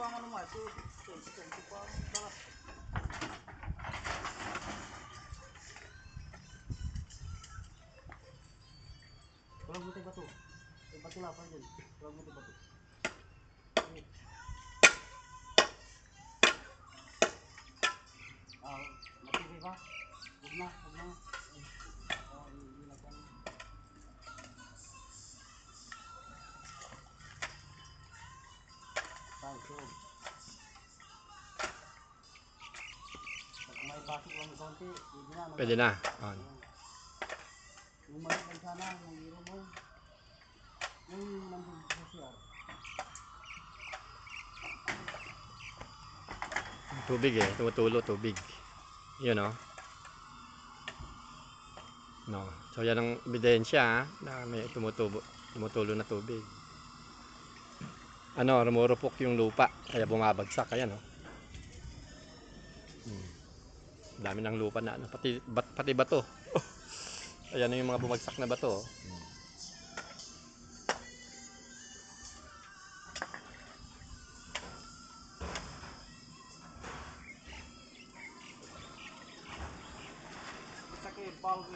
pa ang ano mo, 20 pa ang dalas. Walang buti bato. May bato lang pa dyan. Walang buti bato. Matibay ba? Huwag na, huwag na. Hindi na kami. So, pag may basok lang konti, Pwede na. Yung maliit lang sana, yung hero mo. Yung nandun sa CR. Tubig eh, tumutulo tubig. Yun oh. No. So yan ang ebidensya na may tumutulo na tubig. Ano, rumurupok yung lupa kaya bumabagsak, ayan oh. Dami ng lupa na ano, pati bato. Ayan yung mga bumagsak na bato oh. Sakit, palo